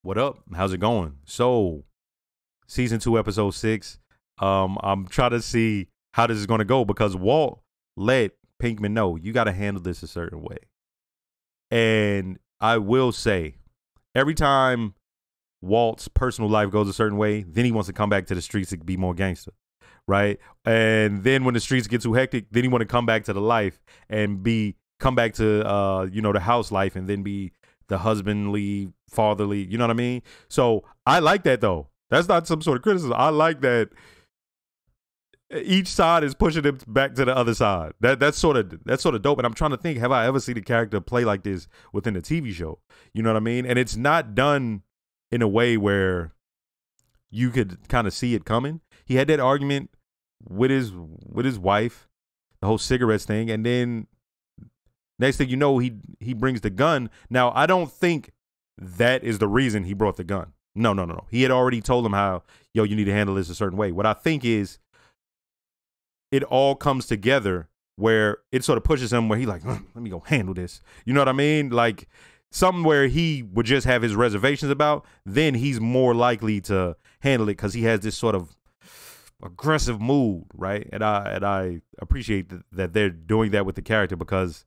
What up? How's it going? So, season 2, episode 6. I'm trying to see how this is going to go because Walt let Pinkman know you got to handle this a certain way. And I will say, every time Walt's personal life goes a certain way, then he wants to come back to the streets to be more gangster, right? And then when the streets get too hectic, then he want to come back to the life and come back to the house life and then be the husbandly, fatherly, you know what I mean? So I like that though. That's not some sort of criticism. I like that each side is pushing him back to the other side. That's sort of dope. And I'm trying to think, have I ever seen a character play like this within a TV show? You know what I mean? And it's not done in a way where you could kind of see it coming. He had that argument with his wife, the whole cigarettes thing, and then next thing you know, he brings the gun. Now, I don't think that is the reason he brought the gun. No. He had already told him how, you need to handle this a certain way. What I think is it all comes together where it sort of pushes him where he like, let me go handle this. You know what I mean? Like something where he would just have his reservations about, then he's more likely to handle it because he has this sort of aggressive mood, right? And I appreciate that they're doing that with the character because,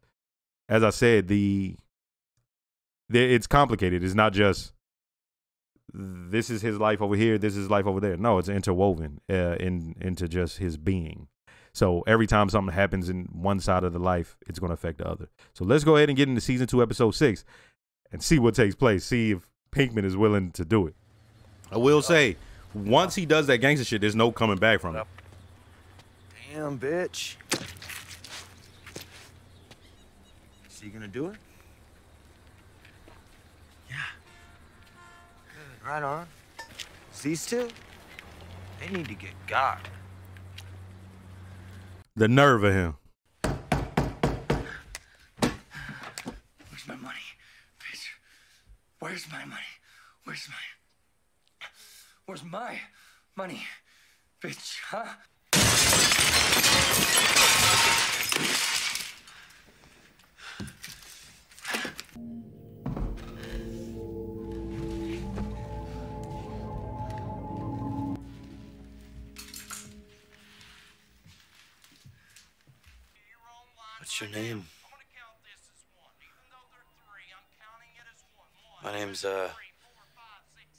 as I said, it's complicated. It's not just this is his life over here, this is his life over there. No, it's interwoven into just his being. So every time something happens in one side of the life, it's going to affect the other. So let's go ahead and get into season 2, episode 6 and see what takes place. See if Pinkman is willing to do it. I will say, once he does that gangster shit, there's no coming back from it. Damn, bitch. So you gonna do it? Yeah. Good, right on. These two, they need to get got. The nerve of him. Where's my money, bitch? Where's my money? Where's my money, bitch, huh? What's your name? My name's,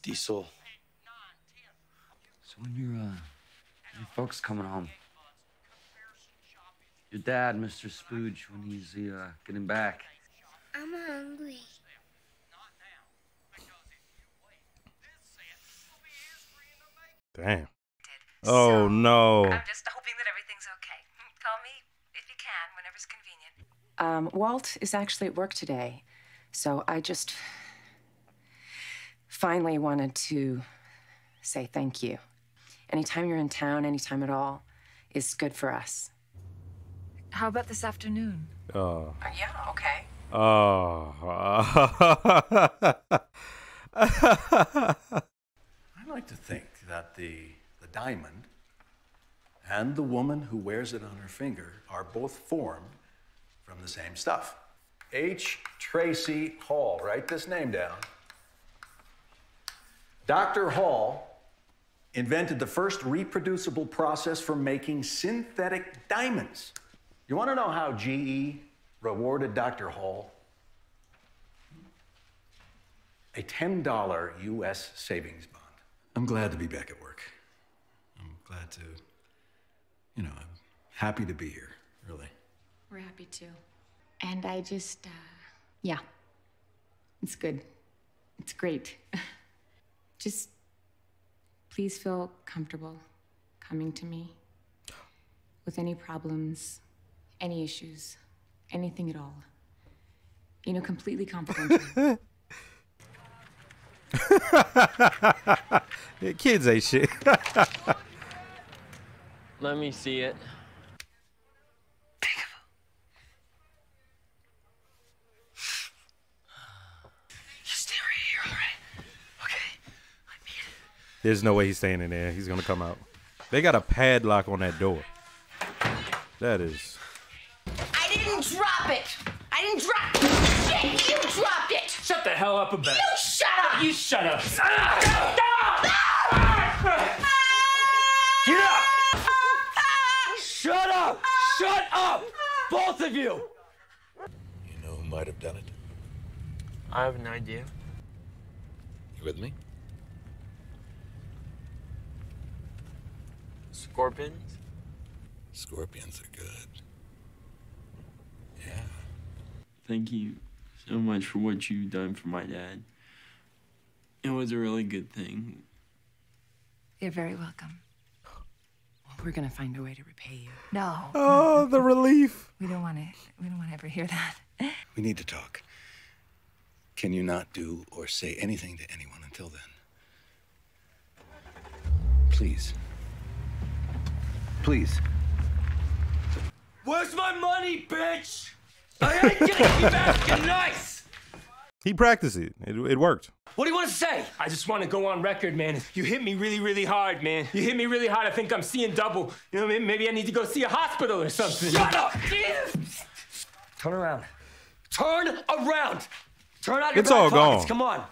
Diesel. So when your folks coming home? Your dad, Mr. Spooge, when he's getting back? I'm hungry. Damn. Oh, no. I'm just hoping that everything's okay. Call me if you can, whenever's convenient. Walt is actually at work today, so I just finally wanted to say thank you. Anytime you're in town, anytime at all, is good for us. How about this afternoon? Yeah, okay. I like to think that the diamond and the woman who wears it on her finger are both formed from the same stuff. H. Tracy Hall. Write this name down. Dr. Hall invented the first reproducible process for making synthetic diamonds. You want to know how GE rewarded Dr. Hall? A $10 U.S. savings bond. I'm glad to be back at work. I'm glad to, I'm happy to be here, really. We're happy too. And I just, yeah, it's good. It's great. Just please feel comfortable coming to me with any problems, any issues, anything at all. Completely confidential. Yeah, kids ain't shit. Let me see it. Peekaboo. You stay right here, all right? Okay? I mean it. There's no way he's staying in there. He's gonna come out. They got a padlock on that door. That is. I didn't drop it. I didn't drop it. Shit, you dropped it. Shut the hell up about it. You shut up! You shut up. Get up! Shut up! Shut up! Both of you! You know who might have done it? I have an idea. You with me? Scorpions? Scorpions are good. Yeah. Thank you so much for what you've done for my dad. It was a really good thing. You're very welcome. We're gonna find a way to repay you. No. Oh, the relief. We don't want to ever hear that. We need to talk. Can you not do or say anything to anyone until then? Please. Please. Where's my money, bitch? I ain't getting you asking nice! He practiced it. It worked. What do you want to say? I just want to go on record, man. You hit me really, really hard, man. You hit me really hard. I think I'm seeing double. You know, maybe I need to go see a hospital or something. Shut up! Turn around. Turn around! Turn out your It's all back pockets. gone. Come on.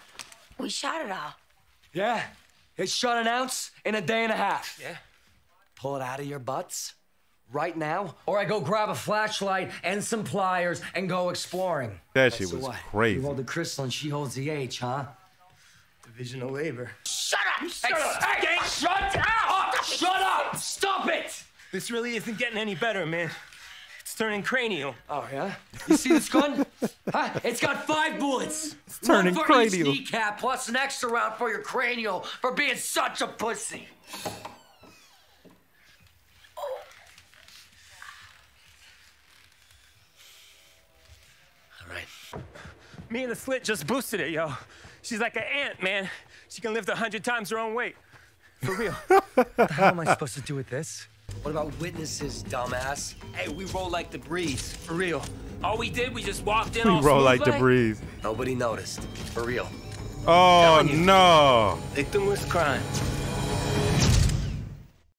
We shot it all. Yeah, it shot an ounce in a day and a half. Yeah. Pull it out of your butts right now, or I go grab a flashlight and some pliers and go exploring. That shit So was what? crazy. You hold the crystal and she holds the H, huh? Division of labor. Shut up! Shut up! Hey, shut up! Shut up! Stop it! This really isn't getting any better, man. It's turning cranial. Oh, yeah? You see this gun? Huh? It's got 5 bullets. It's turning One for cranial. each kneecap, plus an extra round for your cranial for being such a pussy. All right. Me and the slit just boosted it, yo. She's like an ant, man. She can lift 100 times her own weight. For real. What the hell am I supposed to do with this? What about witnesses, dumbass? Hey, we roll like the breeze. For real. All we did, we just walked in We all roll smooth like the breeze. Nobody noticed. For real. Oh, no. Victimless crime.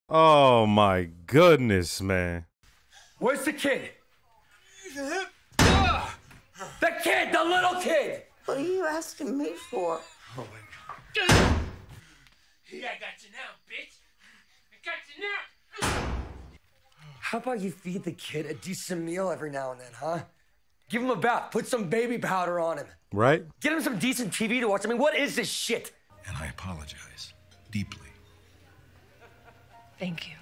Oh, my goodness, man. Where's the kid? The kid, the little kid! What are you asking me for? Yeah, I got you now, bitch. I got you now. How about you feed the kid a decent meal every now and then, huh? Give him a bath, put some baby powder on him. Right? Get him some decent TV to watch. I mean, what is this shit? And I apologize deeply. Thank you.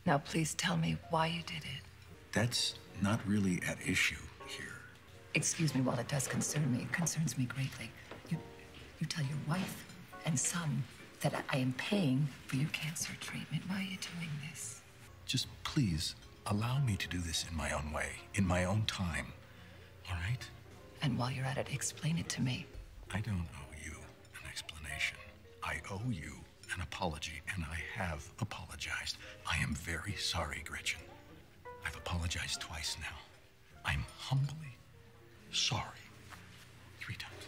Now please tell me why you did it. That's not really at issue here. Excuse me, while it does concern me, it concerns me greatly. You tell your wife and son that I am paying for your cancer treatment. Why are you doing this? Just please allow me to do this in my own way, in my own time. All right? And while you're at it, explain it to me. I don't owe you an explanation. I owe you an apology, and I have apologized. I am very sorry, Gretchen. I've apologized twice now. I'm humbly sorry. 3 times.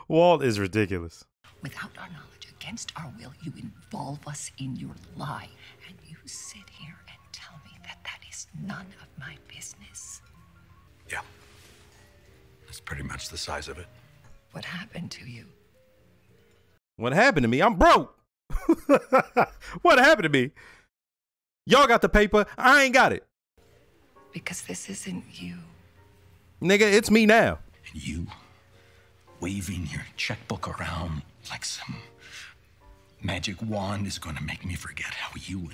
Walt is ridiculous. Without our knowledge, against our will, you involve us in your lie. And you sit here and tell me that that is none of my business. Yeah. That's pretty much the size of it. What happened to you? What happened to me? I'm broke. What happened to me? Y'all got the paper. I ain't got it. Because this isn't you. Nigga, it's me now. And you waving your checkbook around like some magic wand is going to make me forget how you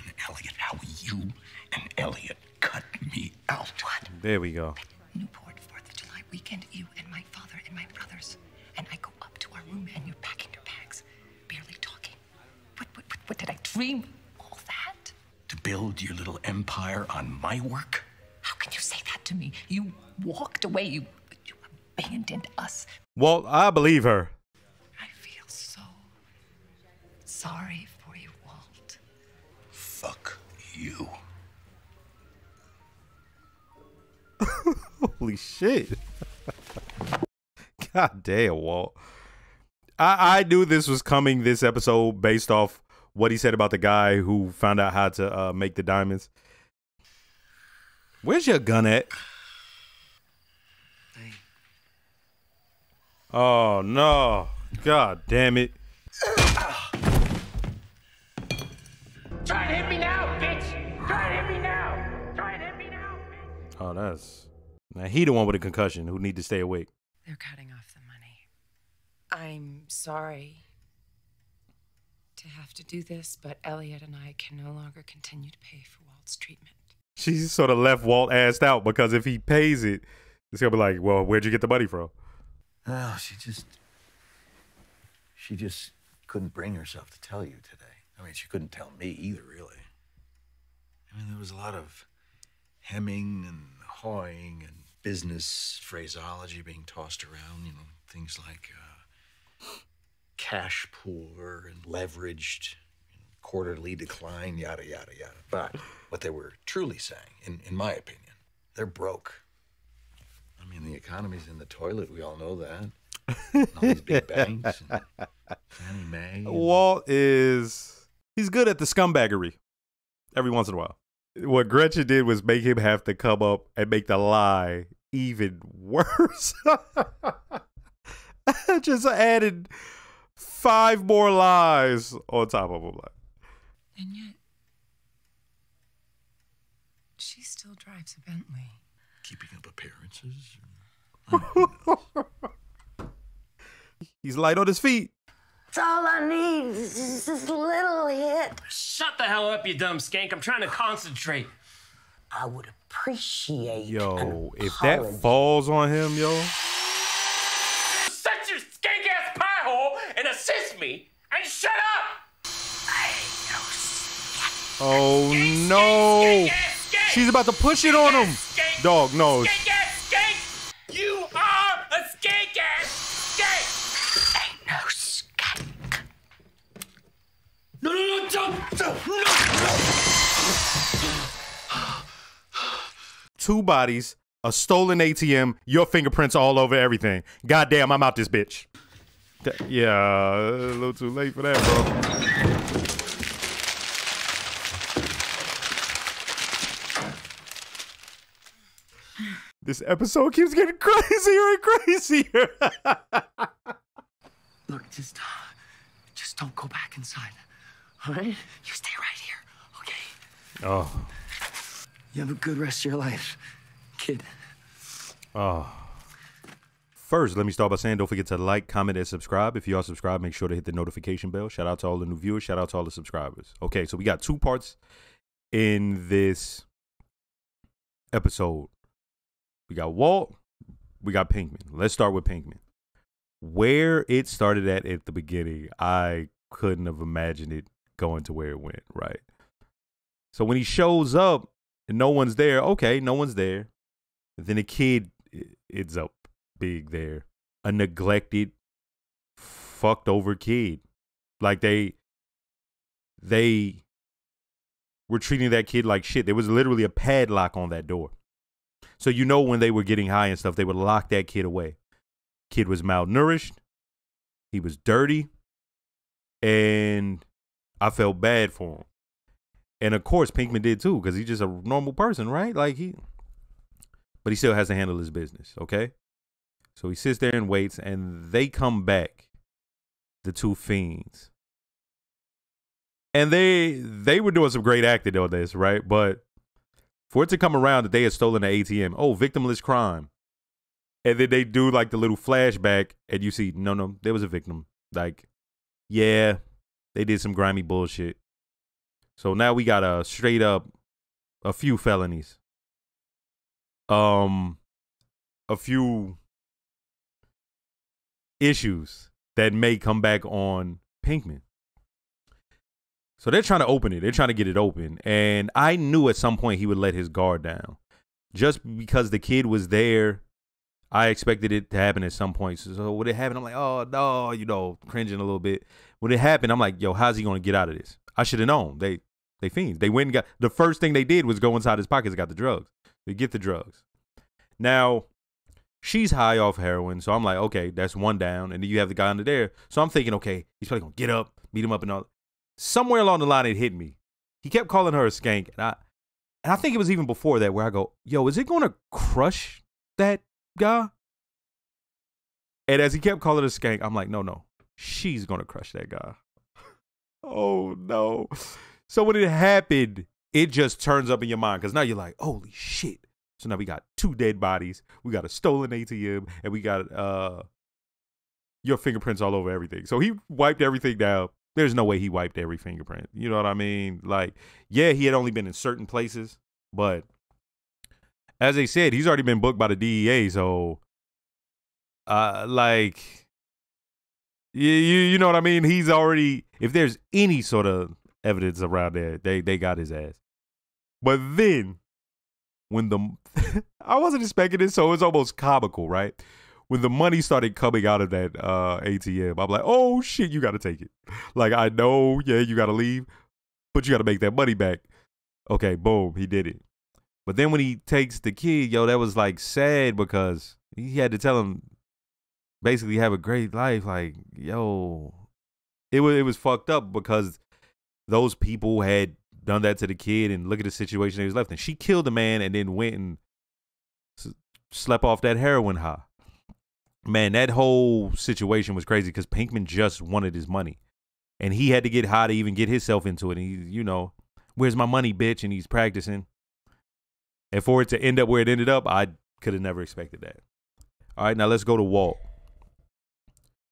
and Elliot cut me out. What? There we go. Newport, 4th of July weekend, you and my father and my brothers. And I go up to our room and you're packing your bags, barely talking. What did I dream? All that? To build your little empire on my work? How can you say that to me? You walked away. You abandoned us. Walt, I believe her. I feel so sorry for you, Walt. Fuck you. Holy shit. God damn, Walt. I knew this was coming this episode based off what he said about the guy who found out how to make the diamonds. Where's your gun at? Oh, no. God damn it. Try and hit me now, bitch! Try and hit me now! Try and hit me now, bitch! Oh, that's... Now, he the one with a concussion who need to stay awake. They're cutting off the money. I'm sorry to have to do this, but Elliot and I can no longer continue to pay for Walt's treatment. She sort of left Walt assed out because if he pays it, it's going to be like, well, where'd you get the money from? Well, she just couldn't bring herself to tell you today. I mean, she couldn't tell me either, really. I mean, there was a lot of hemming and hawing and business phraseology being tossed around, you know, things like cash poor and leveraged, quarterly decline, yada, yada, yada. But what they were truly saying, in my opinion, they're broke. I mean, the economy's in the toilet. We all know that. And all these big banks and Fannie Mae. Walt is... He's good at the scumbaggery every once in a while. What Gretchen did was make him have to come up and make the lie even worse. Just added 5 more lies on top of them. And yet, she still drives a Bentley. Keeping up appearances. He's light on his feet. That's all I need is this little hit. Shut the hell up, you dumb skank. I'm trying to concentrate. I would appreciate Yo, if that falls on him, yo. Shut your skank-ass pie hole and assist me and shut up! Oh, no. She's about to push it on him. Dog, no. Skank-ass skank! You are a skank-ass skank! Ain't no skank. No, don't, no! 2 bodies, a stolen ATM, your fingerprints all over everything. Goddamn, I'm out this bitch. Yeah, a little too late for that, bro. This episode keeps getting crazier and crazier. Look, just don't go back inside. All right? You stay right here, okay? Oh. You have a good rest of your life, kid. Oh. First, let me start by saying don't forget to like, comment, and subscribe. If you are subscribed, make sure to hit the notification bell. Shout out to all the new viewers. Shout out to all the subscribers. Okay, so we got 2 parts in this episode. We got Walt. We got Pinkman. Let's start with Pinkman. Where it started at the beginning, I couldn't have imagined it going to where it went, right? So when he shows up and no one's there, okay, no one's there. Then a kid ends up being there. A neglected, fucked over kid. Like they were treating that kid like shit. There was literally a padlock on that door. So you know when they were getting high and stuff, they would lock that kid away. Kid was malnourished. He was dirty. And I felt bad for him. And of course, Pinkman did too, because he's just a normal person, right? But he still has to handle his business, okay? So he sits there and waits, and they come back, the 2 fiends. And they were doing some great acting on this, right? But for it to come around that they had stolen the ATM, oh, victimless crime. And then they do like the little flashback, and you see, no, there was a victim. Like, yeah, they did some grimy bullshit. So now we got a straight up, a few felonies. A few issues that may come back on Pinkman. So they're trying to open it. They're trying to get it open. And I knew at some point he would let his guard down. Just because the kid was there, I expected it to happen at some point. So when it happened, I'm like, oh, no, cringing a little bit. When it happened, I'm like, yo, how's he going to get out of this? I should have known. They fiends. They went and got, the first thing they did was go inside his pockets and got the drugs. They get the drugs. Now, she's high off heroin. So I'm like, okay, that's 1 down. And then you have the guy under there. So I'm thinking, okay, he's probably going to get up, beat him up and all. Somewhere along the line, it hit me. He kept calling her a skank. And I think it was even before that where I go, yo, is it going to crush that guy? And as he kept calling her skank, I'm like, no, she's gonna crush that guy. Oh no. So when it happened, it just turns up in your mind because now you're like, holy shit. So now we got 2 dead bodies, we got a stolen ATM, and we got your fingerprints all over everything. So he wiped everything down. There's no way he wiped every fingerprint. You know what I mean? Like, yeah, he had only been in certain places, but as they said, he's already been booked by the DEA. So, like, you know what I mean? He's already, if there's any sort of evidence around there, they got his ass. But then, when I wasn't expecting it, so it's almost comical, right? When the money started coming out of that ATM, I'm like, oh shit, you got to take it. Like, I know, yeah, you got to leave, but you got to make that money back. Okay, boom, he did it. But then when he takes the kid, yo, that was like sad because he had to tell him basically have a great life. Like, yo, it was fucked up because those people had done that to the kid, and look at the situation he was left in. She killed the man and then went and slept off that heroin high. Man, that whole situation was crazy because Pinkman just wanted his money. And he had to get high to even get himself into it. And he, you know, where's my money, bitch? And he's practicing. And for it to end up where it ended up, I could have never expected that. All right, now let's go to Walt.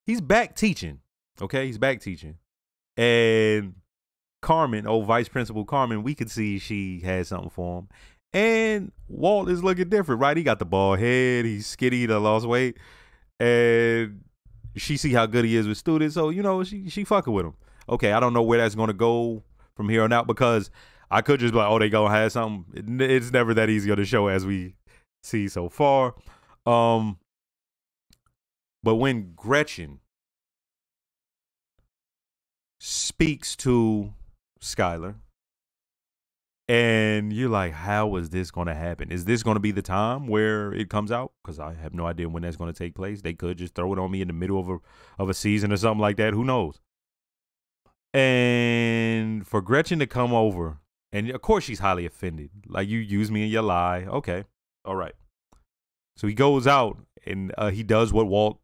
He's back teaching. Okay, he's back teaching. And Carmen, old Vice Principal Carmen, we could see she had something for him. And Walt is looking different, right? He got the bald head. He's skinny. He lost weight. And she see how good he is with students. So, you know, she fucking with him. Okay, I don't know where that's going to go from here on out because I could just be like, oh, they going to have something. It's never that easy on the show as we see so far. But when Gretchen speaks to Skylar, and you're like, how is this going to happen? Is this going to be the time where it comes out? Because I have no idea when that's going to take place. They could just throw it on me in the middle of a season or something like that. Who knows? And for Gretchen to come over, and of course she's highly offended. Like, you use me in your lie. Okay. All right. So he goes out and he does what Walt,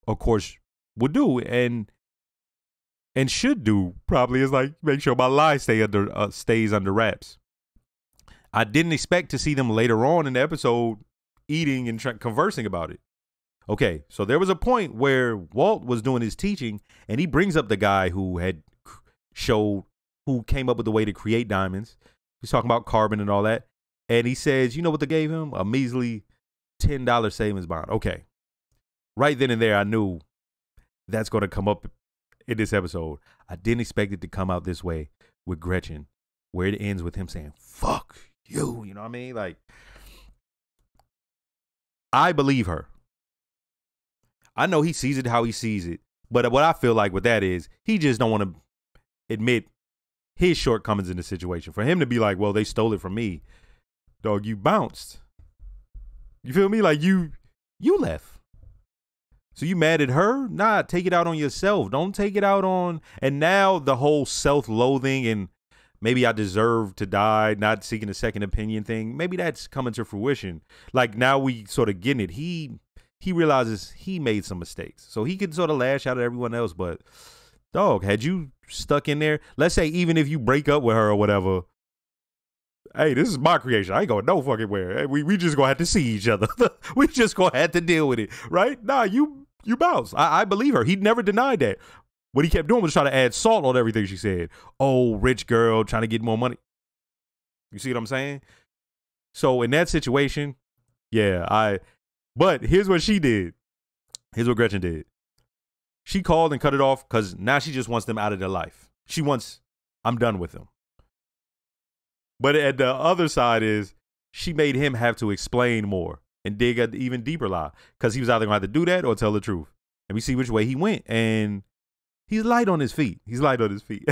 of course, would do and should do probably, is like make sure my lie stays under wraps. I didn't expect to see them later on in the episode eating and conversing about it. Okay, so there was a point where Walt was doing his teaching and he brings up the guy who came up with the way to create diamonds. He's talking about carbon and all that. And he says, you know what they gave him? A measly $10 savings bond. Okay. Right then and there, I knew that's going to come up in this episode. I didn't expect it to come out this way with Gretchen, where it ends with him saying, fuck you. You know what I mean? Like, I believe her. I know he sees it how he sees it. But what I feel like with that is he just don't want to admit his shortcomings in the situation. For him to be like, well, they stole it from me. Dog, you bounced. You feel me? Like, you left. So you mad at her? Nah, take it out on yourself. Don't take it out on, and now the whole self-loathing and maybe I deserve to die, not seeking a second opinion thing, maybe that's coming to fruition. Like, now we sort of getting it. He realizes he made some mistakes. So he could sort of lash out at everyone else, but dog, had you stuck in there, let's say even if you break up with her or whatever, hey, this is my creation. I ain't going no fucking where. We just gonna have to see each other. We just gonna have to deal with it, right? Nah, you bounce. I believe her. He never denied that. What he kept doing was trying to add salt on everything she said. Oh, rich girl trying to get more money. You see what I'm saying? So in that situation, yeah, but here's what she did. Here's what Gretchen did. She called and cut it off because now she just wants them out of their life. She wants, I'm done with them. But at the other side is she made him have to explain more and dig an even deeper lie because he was either going to have to do that or tell the truth. And we see which way he went. And he's light on his feet. He's light on his feet.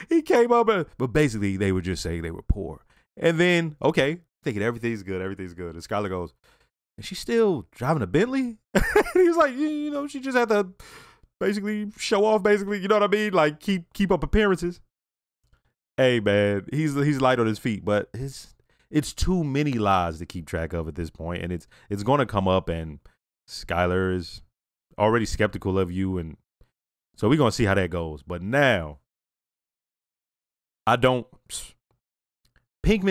He came up, but basically they were just saying they were poor. And then, okay, thinking everything's good. Everything's good. And Skylar goes, is she still driving a Bentley? And he was like, you know, she just had to basically show off, basically, you know what I mean? Like keep up appearances. Hey man, he's light on his feet, but it's too many lies to keep track of at this point, and it's gonna come up, and Skylar is already skeptical of you, and so we're gonna see how that goes. But now, Pinkman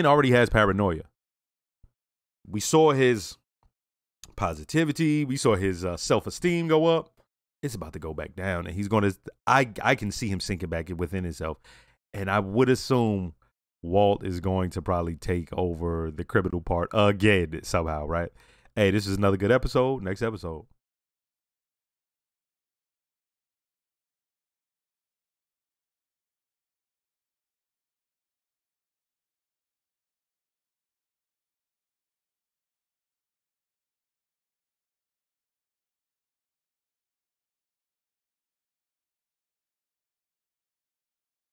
already has paranoia. We saw his positivity. We saw his self-esteem go up. It's about to go back down, and he's gonna. I can see him sinking back within himself, and I would assume Walt is going to probably take over the criminal part again somehow, right? Hey, this is another good episode. Next episode.